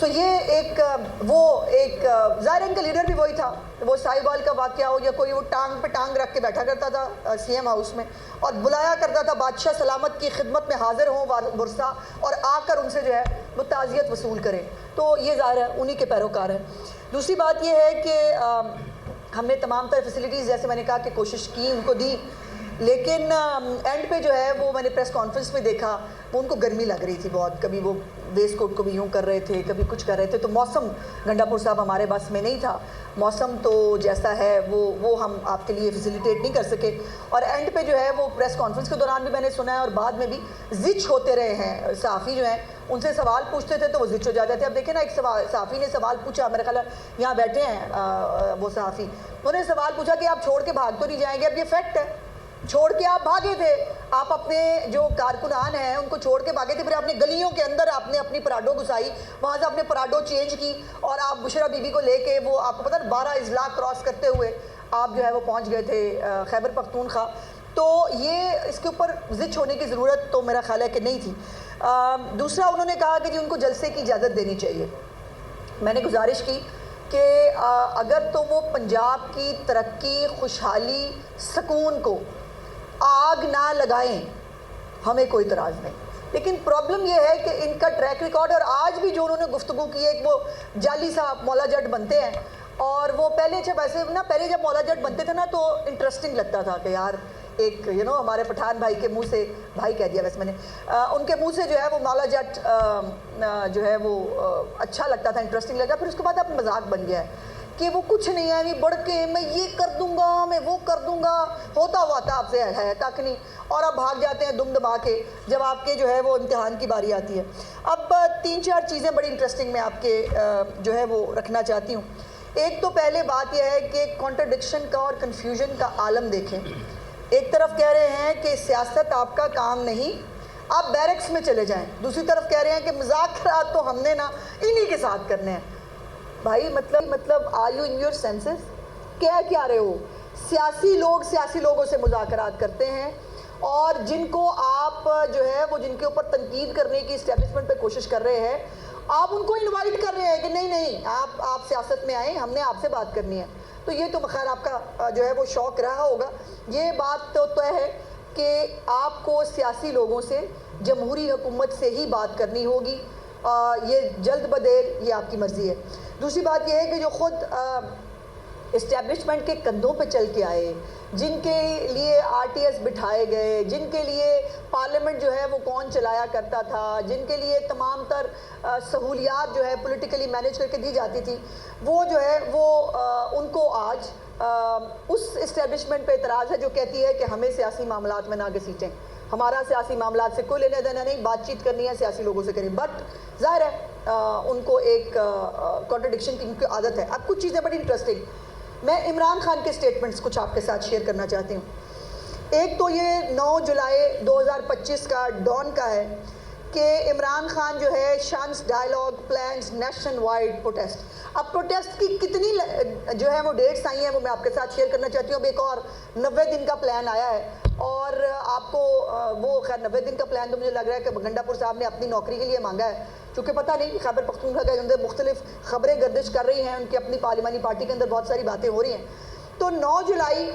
سو یہ ایک ظاہر ان کا لیڈر بھی وہی تھا. وہ سائی بال کا واقعہ ہو یا کوئی وہ ٹانگ پہ ٹانگ رکھ کے بیٹھا کرتا تھا سی ایم ہاؤس میں اور بلایا کرتا تھا بادشاہ سلامت کی خدمت میں حاضر ہوں برسا اور آ کر ان سے جو ہے وہ تعزیت وصول کریں. تو یہ ظاہر ہے انہی کے پیروکار ہیں. دوسری بات یہ ہے کہ ہم نے تمام تر فیسلٹیز جیسے میں نے کہا کہ کوشش کی ان کو دی, لیکن اینڈ پہ جو ہے وہ میں نے پریس کانفرنس میں دیکھا وہ ان کو گرمی لگ رہی تھی بہت. کبھی وہ ویسٹ کوٹ کو بھی یوں کر رہے تھے, کبھی کچھ کر رہے تھے. تو موسم گنڈا پور صاحب ہمارے بس میں نہیں تھا, موسم تو جیسا ہے وہ ہم آپ کے لیے فیسیلیٹیٹ نہیں کر سکے. اور اینڈ پہ جو ہے وہ پریس کانفرنس کے دوران بھی میں نے سنا ہے اور بعد میں بھی زچ ہوتے رہے ہیں. صحافی جو ہیں ان سے سوال پوچھتے تھے تو وہ زچ ہو جاتے تھے. اب دیکھیں نا, ایک صحافی نے سوال پوچھا, میرا خیال ہے یہاں بیٹھے ہیں وہ صحافی, انہوں نے سوال پوچھا کہ آپ چھوڑ کے بھاگ تو نہیں جائیں گے. اب یہ فیکٹ ہے, چھوڑ کے آپ بھاگے تھے, آپ اپنے جو کارکنان ہیں ان کو چھوڑ کے بھاگے تھے, پھر اپنے گلیوں کے اندر آپ نے اپنی پراڈو گھسائی, وہاں سے اپنے پراڈو چینج کی اور آپ بشرا بی بی کو لے کے وہ آپ کو پتہ 12 اضلاع کراس کرتے ہوئے آپ جو ہے وہ پہنچ گئے تھے خیبر پختونخوا. تو یہ اس کے اوپر زچ ہونے کی ضرورت تو میرا خیال ہے کہ نہیں تھی. دوسرا انہوں نے کہا کہ جی ان کو جلسے کی اجازت دینی چاہیے. میں نے گزارش کی کہ اگر تو وہ پنجاب کی ترقی, خوشحالی, سکون کو آگ نہ لگائیں ہمیں کوئی اعتراض نہیں, لیکن پرابلم یہ ہے کہ ان کا ٹریک ریکارڈ اور آج بھی جو انہوں نے گفتگو کی ہے, وہ جعلی صاحب مولا جٹ بنتے ہیں اور وہ پہلے جب مولا جٹ بنتے تھے نا تو انٹرسٹنگ لگتا تھا کہ یار ایک ہمارے پٹھان بھائی کے منہ سے, بھائی کہہ دیا ویسے میں نے, ان کے منہ سے جو ہے وہ مولا جٹ جو ہے وہ اچھا لگتا تھا, انٹرسٹنگ لگا. پھر اس کے بعد اب مذاق بن گیا ہے کہ وہ کچھ نہیں ہے, بڑھ کے میں یہ کر دوں گا, میں وہ کر دوں گا, ہوتا ہوا تھا آپ سے ہے تک نہیں, اور اب بھاگ جاتے ہیں دم دبا کے جب آپ کے جو ہے وہ امتحان کی باری آتی ہے. اب 3-4 چیزیں بڑی انٹرسٹنگ میں آپ کے جو ہے وہ رکھنا چاہتی ہوں. ایک تو پہلے بات یہ ہے کہ کانٹرڈکشن کا اور کنفیوژن کا عالم دیکھیں. ایک طرف کہہ رہے ہیں کہ سیاست آپ کا کام نہیں, آپ بیرکس میں چلے جائیں. دوسری طرف کہہ رہے ہیں کہ مذاکرات تو ہم نے نا انہی کے ساتھ کرنے ہیں. بھائی مطلب are you in your senses? کہہ کیا رہے ہو؟ سیاسی لوگ سیاسی لوگوں سے مذاکرات کرتے ہیں اور جن کو آپ جو ہے وہ جن کے اوپر تنقید کرنے کی اسٹیبلشمنٹ پہ کوشش کر رہے ہیں, آپ ان کو انوائٹ کر رہے ہیں کہ نہیں آپ سیاست میں آئیں, ہم نے آپ سے بات کرنی ہے. تو یہ تو بخیر آپ کا جو ہے وہ شوق رہا ہوگا. یہ بات تو طے ہے کہ آپ کو سیاسی لوگوں سے, جمہوری حکومت سے ہی بات کرنی ہوگی. یہ جلد بدیر یہ آپ کی مرضی ہے. دوسری بات یہ ہے کہ جو خود اسٹیبلشمنٹ کے کندھوں پہ چل کے آئے, جن کے لیے آر ٹی ایس بٹھائے گئے, جن کے لیے پارلیمنٹ جو ہے وہ کون چلایا کرتا تھا, جن کے لیے تمام تر سہولیات جو ہے پولیٹیکلی مینیج کر کے دی جاتی تھی, وہ جو ہے وہ ان کو آج اس اسٹیبلشمنٹ پہ اعتراض ہے جو کہتی ہے کہ ہمیں سیاسی معاملات میں نہ گھسیٹیں, ہمارا سیاسی معاملات سے کوئی لینا دینا نہیں, بات چیت کرنی ہے سیاسی لوگوں سے کریں. بٹ ظاہر ہے ان کو ایک کانٹرڈکشن کی ان کی عادت ہے. اب کچھ چیزیں بڑی انٹرسٹنگ میں عمران خان کے اسٹیٹمنٹس کچھ آپ کے ساتھ شیئر کرنا چاہتی ہوں. ایک تو یہ 9 جولائی 2025 کا ڈان کا ہے کہ عمران خان جو ہے shuns dialogue plans nationwide protest. اب پروٹیسٹ کی کتنی جو ہے وہ ڈیٹس آئی ہیں وہ میں آپ کے ساتھ شیئر کرنا چاہتی ہوں. اب ایک اور 90 دن کا پلان آیا ہے اور آپ کو وہ خیر 90 دن کا پلان تو مجھے لگ رہا ہے کہ گنڈا پور صاحب نے اپنی نوکری کے لیے مانگا ہے, چونکہ پتہ نہیں خیبر پختونخوا کے اندر مختلف خبریں گردش کر رہی ہیں, ان کی اپنی پارلیمانی پارٹی کے اندر بہت ساری باتیں ہو رہی ہیں. تو 9 جولائی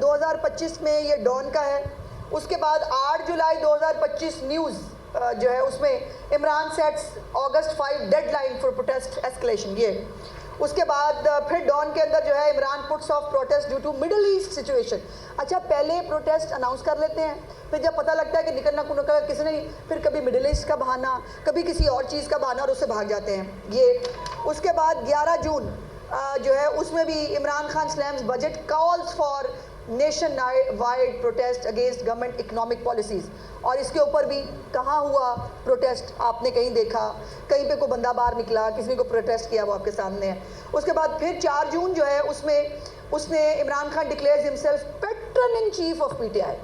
2025 میں یہ ڈان کا ہے. اس کے بعد 8 جولائی 2025 نیوز جو ہے اس میں Imran sets August 5 deadline for protest escalation. یہ اس کے بعد پھر ڈان کے اندر جو ہے Imran puts off protest due to Middle East situation. اچھا پہلے پروٹیسٹ اناؤنس کر لیتے ہیں, پھر جب پتہ لگتا ہے کہ نکلنا کو نکلا کسی نے, پھر کبھی مڈل ایسٹ کا بہانہ, کبھی کسی اور چیز کا بہانہ اور اس سے بھاگ جاتے ہیں. یہ اس کے بعد 11 جون جو ہے اس میں بھی Imran Khan slams budget calls for nationwide protest against government economic policies. اور اس کے اوپر بھی کہاں ہوا پروٹیسٹ, آپ نے کہیں دیکھا, کہیں پہ کوئی بندہ باہر نکلا, کسی کو پروٹیسٹ کیا, وہ آپ کے سامنے ہے. اس کے بعد پھر 4 جون جو ہے اس نے Imran Khan declares himself pattern in chief of P T I.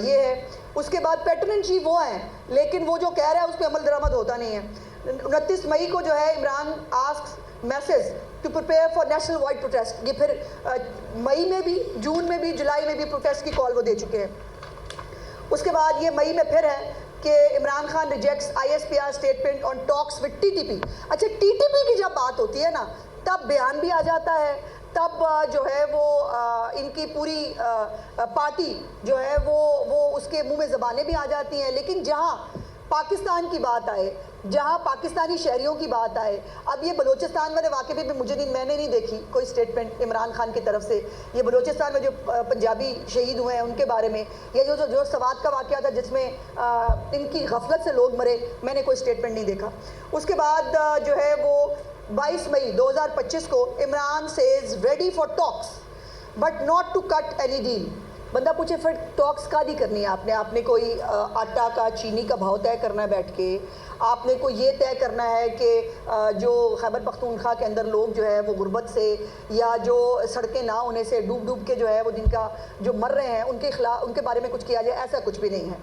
یہ ہے. اس کے بعد پیٹرن ان چیف وہ ہیں لیکن وہ جو کہہ رہا ہے اس پہ عمل درآمد ہوتا نہیں ہے. 29 مئی کو جو ہے Imran asks masses to prepare for nationwide protest. یہ پھر مئی میں بھی, جون میں بھی, جولائی میں بھی پروٹیسٹ کی کال وہ دے چکے ہیں. اس کے بعد یہ مئی میں پھر ہے کہ Imran Khan rejects ISPR statement on talks with TTP. اچھا TTP کی جب بات ہوتی ہے نا تب بیان بھی آ جاتا ہے, تب جو ہے وہ ان کی پوری پارٹی جو ہے وہ اس کے منہ میں زبانیں بھی آ جاتی ہیں. لیکن جہاں پاکستان کی بات آئے, جہاں پاکستانی شہریوں کی بات آئے, اب یہ بلوچستان والے واقعے بھی میں نے نہیں دیکھی کوئی اسٹیٹمنٹ عمران خان کی طرف سے. یہ بلوچستان میں جو پنجابی شہید ہوئے ہیں ان کے بارے میں, یا جو سوات کا واقعہ تھا جس میں ان کی غفلت سے لوگ مرے, میں نے کوئی اسٹیٹمنٹ نہیں دیکھا. اس کے بعد جو ہے وہ 22 مئی 2025 کو Imran says ready for talks but not to cut any deal. بندہ پوچھے پھر ٹاکس کا نہیں کرنی ہے آپ نے کوئی آٹا کا چینی کا بھاؤ طے کرنا ہے بیٹھ کے, آپ نے کوئی یہ طے کرنا ہے کہ جو خیبر پختونخوا کے اندر لوگ جو ہے وہ غربت سے یا جو سڑکیں نہ ہونے سے ڈوب کے جو ہے وہ جن کا جو مر رہے ہیں ان کے خلاف ان کے بارے میں کچھ کیا جائے, ایسا کچھ بھی نہیں ہے.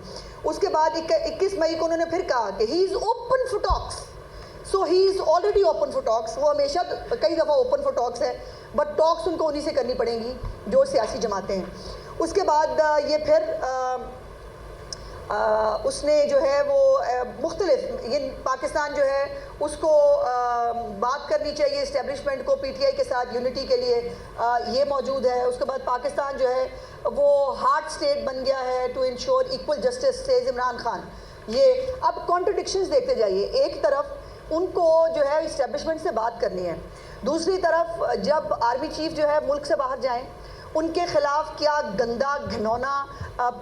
اس کے بعد 21 مئی کو انہوں نے پھر کہا کہ he is open for talks. So he is already open for talks. وہ ہمیشہ کئی دفعہ اوپن فار ٹاکس ہے, بٹ ٹاکس ان کو انہی سے کرنی پڑیں گی جو سیاسی جماعتیں ہیں. اس کے بعد یہ پھر اس نے جو ہے وہ مختلف یہ پاکستان جو ہے اس کو بات کرنی چاہیے اسٹیبلشمنٹ کو PTI کے ساتھ یونٹی کے لیے, یہ موجود ہے. اس کے بعد پاکستان جو ہے وہ ہارڈ اسٹیٹ بن گیا ہے to ensure equal justice says Imran Khan. یہ اب کانٹرڈکشنز دیکھتے جائیے, ایک طرف ان کو جو ہے اسٹیبلشمنٹ سے بات کرنی ہے, دوسری طرف جب آرمی چیف جو ہے ملک سے باہر جائیں ان کے خلاف کیا گندا گھنونا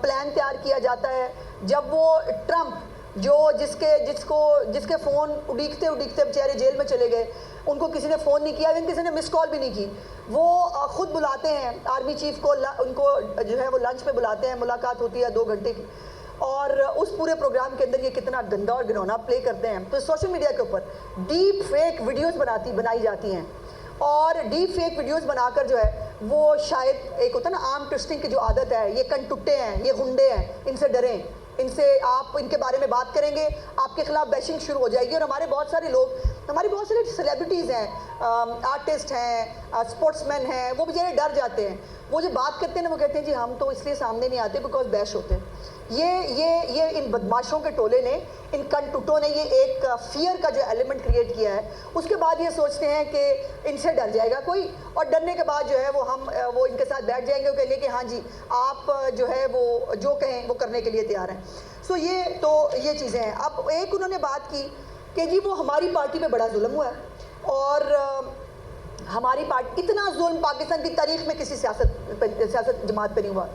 پلان تیار کیا جاتا ہے. جب وہ ٹرمپ جو جس کے فون اڑیکتے بیچارے جیل میں چلے گئے, ان کو کسی نے فون نہیں کیا, کسی نے مس کال بھی نہیں کی, وہ خود بلاتے ہیں آرمی چیف کو, ان کو جو ہے وہ لنچ پہ بلاتے ہیں, ملاقات ہوتی ہے 2 گھنٹے کی, اور اس پورے پروگرام کے اندر یہ کتنا گندا اور گھنونا پلے کرتے ہیں. تو سوشل میڈیا کے اوپر ڈیپ فیک ویڈیوز بنائی جاتی ہیں, اور ڈیپ فیک ویڈیوز بنا کر جو ہے وہ شاید ایک ہوتا ہے نا آرم ٹوسٹنگ کی جو عادت ہے, یہ کن ٹٹے ہیں, یہ غنڈے ہیں, ان سے ڈریں, ان سے آپ ان کے بارے میں بات کریں گے آپ کے خلاف بیشنگ شروع ہو جائے گی. اور ہمارے بہت سارے لوگ, ہماری بہت سارے سیلیبریٹیز ہیں, آرٹسٹ ہیں, اسپورٹس مین ہیں, وہ بیچارے ڈر جاتے ہیں. وہ جو بات کرتے ہیں نا وہ کہتے ہیں جی ہم تو اس لیے سامنے نہیں آتے بیکاز بیش ہوتے ہیں. یہ ان بدماشوں کے ٹولے نے, ان کن ٹوٹوں نے یہ ایک فیئر کا جو ایلیمنٹ کریٹ کیا ہے. اس کے بعد یہ سوچتے ہیں کہ ان سے ڈر جائے گا کوئی, اور ڈرنے کے بعد جو ہے وہ ان کے ساتھ بیٹھ جائیں گے, وہ کہیں گے کہ ہاں جی آپ جو ہے وہ جو کہیں وہ کرنے کے لیے تیار ہیں. سو یہ چیزیں ہیں. اب ایک انہوں نے بات کی کہ جی وہ ہماری پارٹی پہ بڑا ظلم ہوا ہے, اور ہماری پارٹی اتنا ظلم پاکستان کی تاریخ میں کسی سیاست جماعت پہ نہیں ہوا.